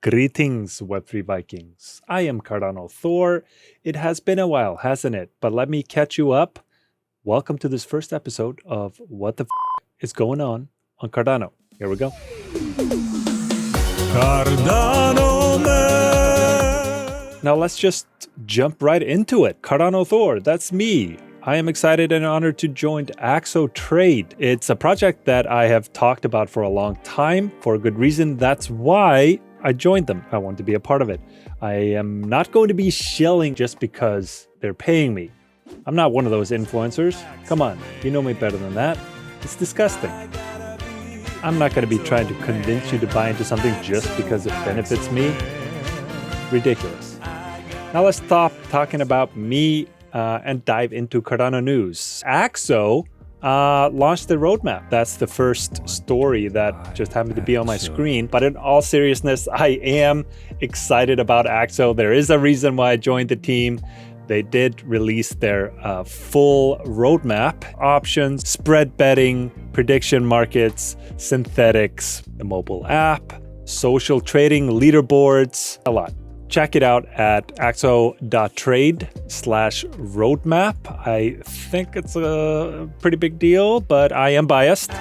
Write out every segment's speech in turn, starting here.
Greetings, Web3 Vikings. I am CardanoThor. It has been a while, hasn't it? But let me catch you up. Welcome to this first episode of What the is going on Cardano. Here we go. Cardano Man. Now let's just jump right into it. CardanoThor, that's me. I am excited and honored to join Axo Trade. It's a project that I have talked about for a long time for a good reason. That's why I joined them. I want to be a part of it. I am not going to be shilling just because they're paying me. I'm not one of those influencers. Come on, you know me better than that. It's disgusting. I'm not going to be trying to convince you to buy into something just because it benefits me. Ridiculous. Now let's stop talking about me and dive into Cardano news. Axo launched the roadmap. That's the first story that just happened to be on my screen. But in all seriousness, I am excited about Axo. There is a reason why I joined the team. They did release their full roadmap, options, spread betting, prediction markets, synthetics, a mobile app, social trading, leaderboards, a lot. Check it out at axo.trade/roadmap. I think it's a pretty big deal, but I am biased.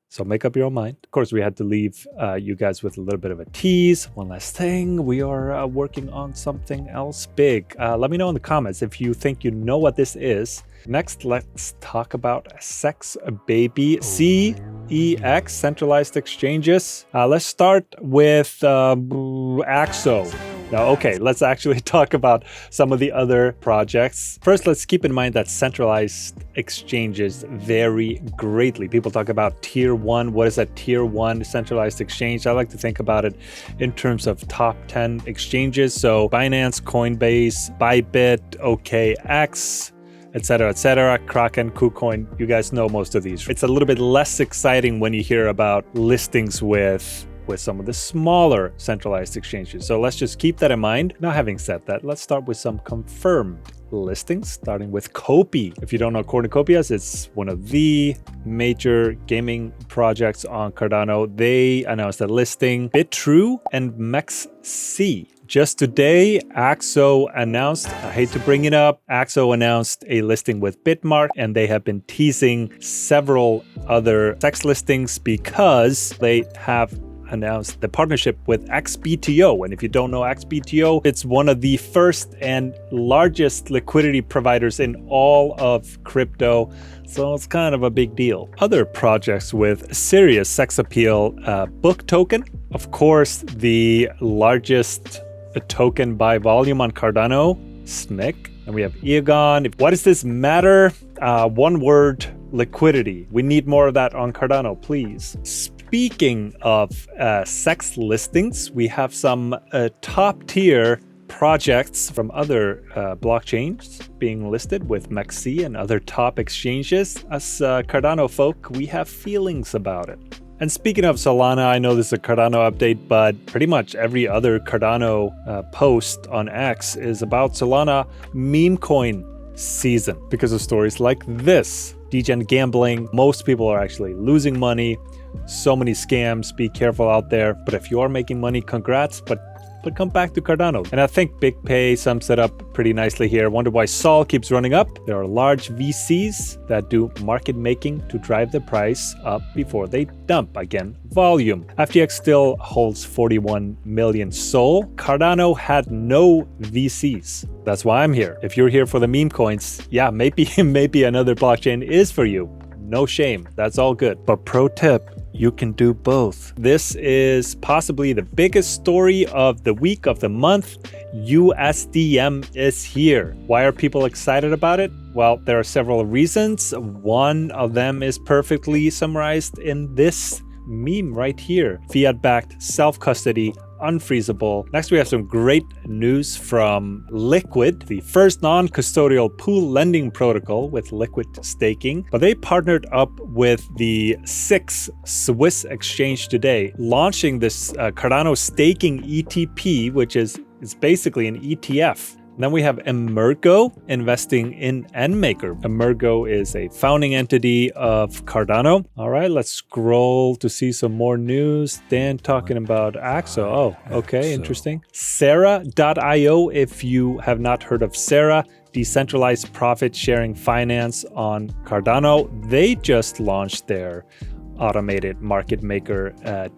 So make up your own mind. Of course, we had to leave you guys with a little bit of a tease. One last thing, we are working on something else big. Let me know in the comments if you think you know what this is. Next, let's talk about SNEKbot, CEX, centralized exchanges. Let's start with Axo. Now, okay, let's actually talk about some of the other projects. First, let's keep in mind that centralized exchanges vary greatly. People talk about tier one. What is a tier one centralized exchange? I like to think about it in terms of top 10 exchanges. So Binance, Coinbase, Bybit, OKX, etc., Kraken, KuCoin. You guys know most of these. It's a little bit less exciting when you hear about listings with some of the smaller centralized exchanges. So let's just keep that in mind. Now, having said that, let's start with some confirmed listings, starting with Kopi. If you don't know Cornucopias, it's one of the major gaming projects on Cardano. They announced a listing. BitTrue and MEXC. Just today, Axo announced, I hate to bring it up, Axo announced a listing with Bitmark, and they have been teasing several other SEX listings because they have announced the partnership with XBTO. And if you don't know XBTO, it's one of the first and largest liquidity providers in all of crypto. So it's kind of a big deal. Other projects with serious sex appeal, Book Token, of course, the largest token by volume on Cardano, SNEK, and we have Egon. Why does this matter? One word, liquidity. We need more of that on Cardano, please. Speaking of sex listings, we have some top tier projects from other blockchains being listed with MEXC and other top exchanges. As Cardano folk, we have feelings about it. And speaking of Solana, I know this is a Cardano update, but pretty much every other Cardano post on X is about Solana meme coin season because of stories like this. Degen gambling, most people are actually losing money. So many scams, be careful out there. But if you are making money, congrats, but come back to Cardano. And I think BigPay sums it up pretty nicely here. Wonder why Sol keeps running up. There are large VCs that do market making to drive the price up before they dump. Again, volume. FTX still holds 41 million SOL. Cardano had no VCs. That's why I'm here. If you're here for the meme coins, yeah, maybe another blockchain is for you. No shame. That's all good. But pro tip, you can do both. This is possibly the biggest story of the week, of the month. USDM is here. Why are people excited about it? Well, there are several reasons. One of them is perfectly summarized in this meme right here. Fiat-backed self-custody, unfreezable. Next, we have some great news from Liqwid, the first non-custodial pool lending protocol with Liqwid staking. But they partnered up with the SIX Swiss exchange today, launching this Cardano staking ETP, which is basically an ETF Then we have Emurgo investing in NMKR. Emurgo is a founding entity of Cardano. All right, let's scroll to see some more news. Dan talking about Axo. Oh, okay, interesting. Cerra.io, if you have not heard of Cerra, decentralized profit-sharing finance on Cardano. They just launched their automated market maker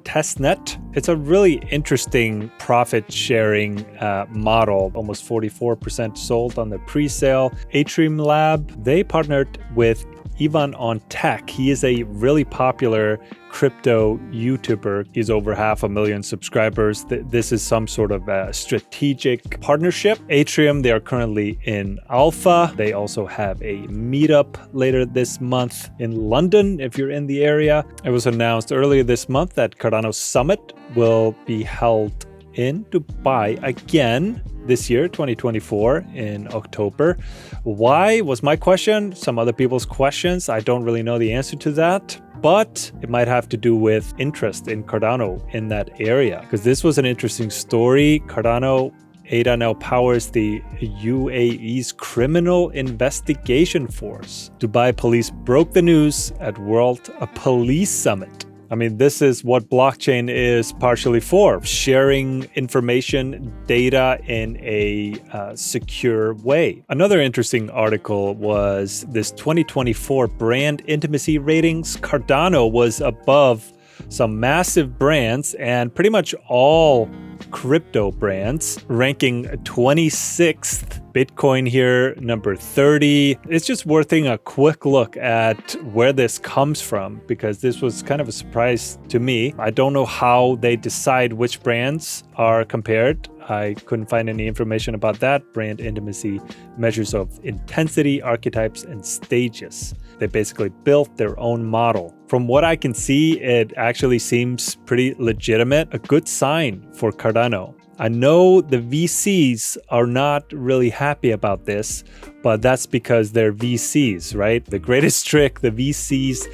testnet. It's a really interesting profit sharing model, almost 44% sold on the pre-sale. Atrium Lab, they partnered with Ep.1 on tech. He is a really popular crypto YouTuber. He's over 500,000 subscribers. This is some sort of a strategic partnership. Atrium, they are currently in alpha. They also have a meetup later this month in London, if you're in the area. It was announced earlier this month that Cardano Summit will be held in Dubai again this year, 2024, in October. Why was my question. Some other people's questions. I don't really know the answer to that, but it might have to do with interest in Cardano in that area, because this was an interesting story. Cardano ADA now powers the UAE's criminal investigation force. Dubai police broke the news at World Police Summit. I mean, this is what blockchain is partially for, sharing information, data in a secure way. Another interesting article was this 2024 brand intimacy ratings. Cardano was above some massive brands and pretty much all crypto brands, ranking 26th. Bitcoin here, number 30. It's just worth taking a quick look at where this comes from, because this was kind of a surprise to me. I don't know how they decide which brands are compared. I couldn't find any information about that. Brand intimacy measures of intensity, archetypes, and stages. They basically built their own model. From what I can see, it actually seems pretty legitimate, a good sign for Cardano. I know the VCs are not really happy about this, but that's because they're VCs, right? The greatest trick the VCs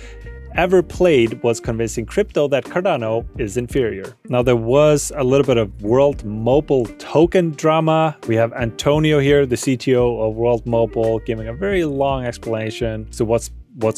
ever played was convincing crypto that Cardano is inferior. Now, there was a little bit of World Mobile token drama. We have Antonio here, the CTO of World Mobile, giving a very long explanation. So what's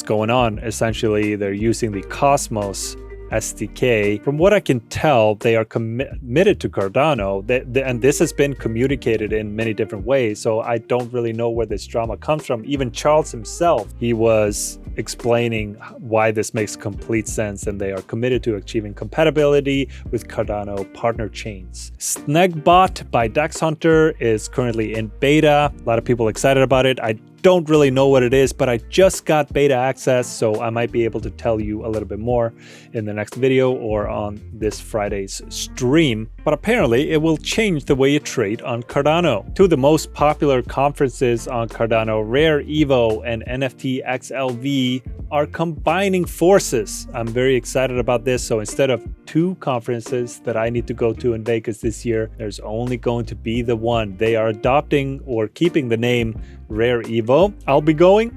going on? Essentially, they're using the Cosmos SDK. From what I can tell, they are committed to Cardano, and this has been communicated in many different ways. So I don't really know where this drama comes from. Even Charles himself, he was explaining why this makes complete sense, and they are committed to achieving compatibility with Cardano partner chains. SNEKbot by Dex Hunter is currently in beta. A lot of people excited about it. I don't really know what it is, but I just got beta access, so I might be able to tell you a little bit more in the next video or on this Friday's stream. But apparently it will change the way you trade on Cardano. Two of the most popular conferences on Cardano, Rare Evo and NFT XLV, are combining forces. I'm very excited about this. So instead of two conferences that I need to go to in Vegas this year, there's only going to be the one. They are adopting or keeping the name Rare Evo. I'll be going.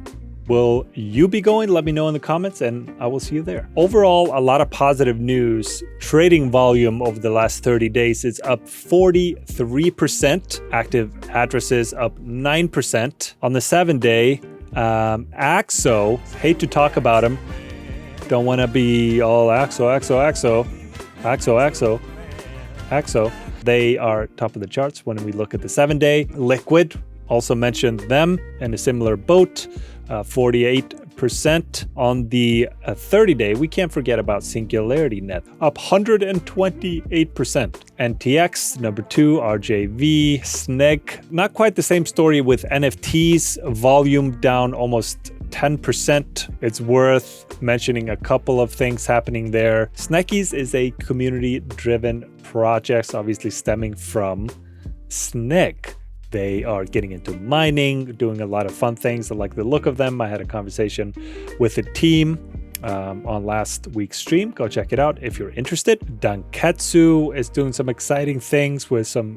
Will you be going? Let me know in the comments and I will see you there. Overall, a lot of positive news. Trading volume over the last 30 days is up 43%. Active addresses up 9%. On the 7-day, Axo, hate to talk about him. Don't want to be all Axo. They are top of the charts when we look at the 7-day. Liqwid, also mentioned them in a similar boat, 48%. On the 30-day, we can't forget about Singularity Net, up 128%. NTX, number 2, RJV, SNEK. Not quite the same story with NFTs, volume down almost 10%. It's worth mentioning a couple of things happening there. SNEKies is a community-driven project, obviously stemming from SNEK. They are getting into mining, doing a lot of fun things. I like the look of them. I had a conversation with the team on last week's stream. Go check it out if you're interested. Danketsu is doing some exciting things with some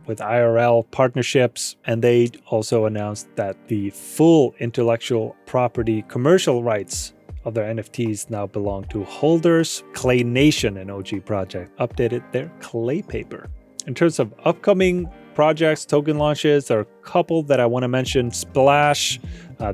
with IRL partnerships, and they also announced that the full intellectual property commercial rights of their NFTs now belong to holders. Clay Nation, an OG project, updated their clay paper. In terms of upcoming projects, token launches. There are a couple that I want to mention. Splash,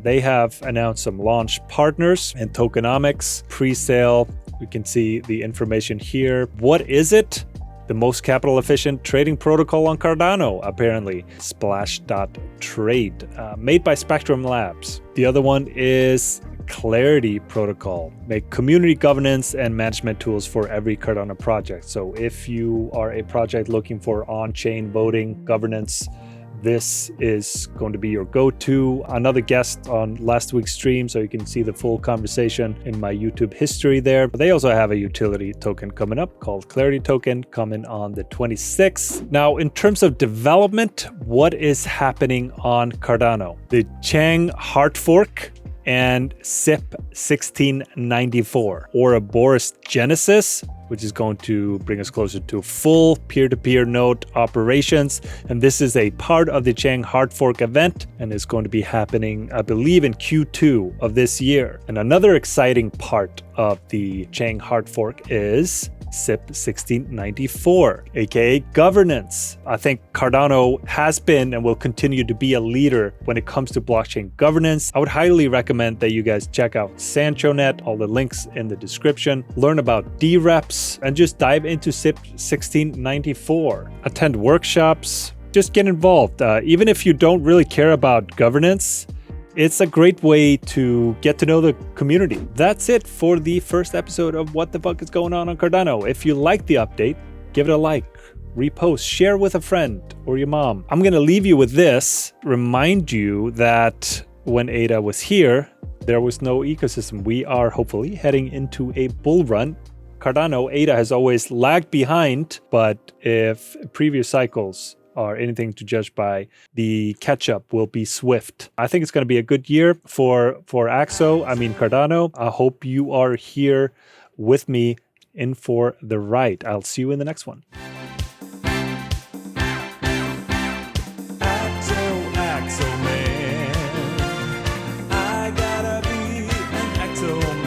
they have announced some launch partners, and tokenomics, pre-sale. We can see the information here. What is it? The most capital efficient trading protocol on Cardano, apparently. Splash.trade, made by Spectrum Labs. The other one is Clarity Protocol, make community governance and management tools for every Cardano project. So if you are a project looking for on-chain voting governance, this is going to be your go-to. Another guest on last week's stream, so you can see the full conversation in my YouTube history there. But they also have a utility token coming up called Clarity Token, coming on the 26th. Now, in terms of development, what is happening on Cardano? The Chang hard fork and Ep.1 Ouroboros Genesis, which is going to bring us closer to full peer-to-peer node operations. And this is a part of the Chang hard fork event and is going to be happening, I believe, in Q2 of this year. And another exciting part of the Chang hard fork is Ep.1 aka governance. I think Cardano has been and will continue to be a leader when it comes to blockchain governance. I would highly recommend that you guys check out SanchoNet, all the links in the description, learn about DREPs, and just dive into Ep.1. Attend workshops, just get involved. Even if you don't really care about governance, it's a great way to get to know the community. That's it for the first episode of What the Fuck is Going On Cardano. If you like the update, give it a like, repost, share with a friend or your mom. I'm going to leave you with this, remind you that when ADA was here, there was no ecosystem. We are hopefully heading into a bull run. Cardano, ADA has always lagged behind, but if previous cycles are anything to judge by, the catch-up will be swift. I think it's going to be a good year for Cardano. I hope you are here with me in for the ride. I'll see you in the next one. Axo man, I gotta be an Axo man.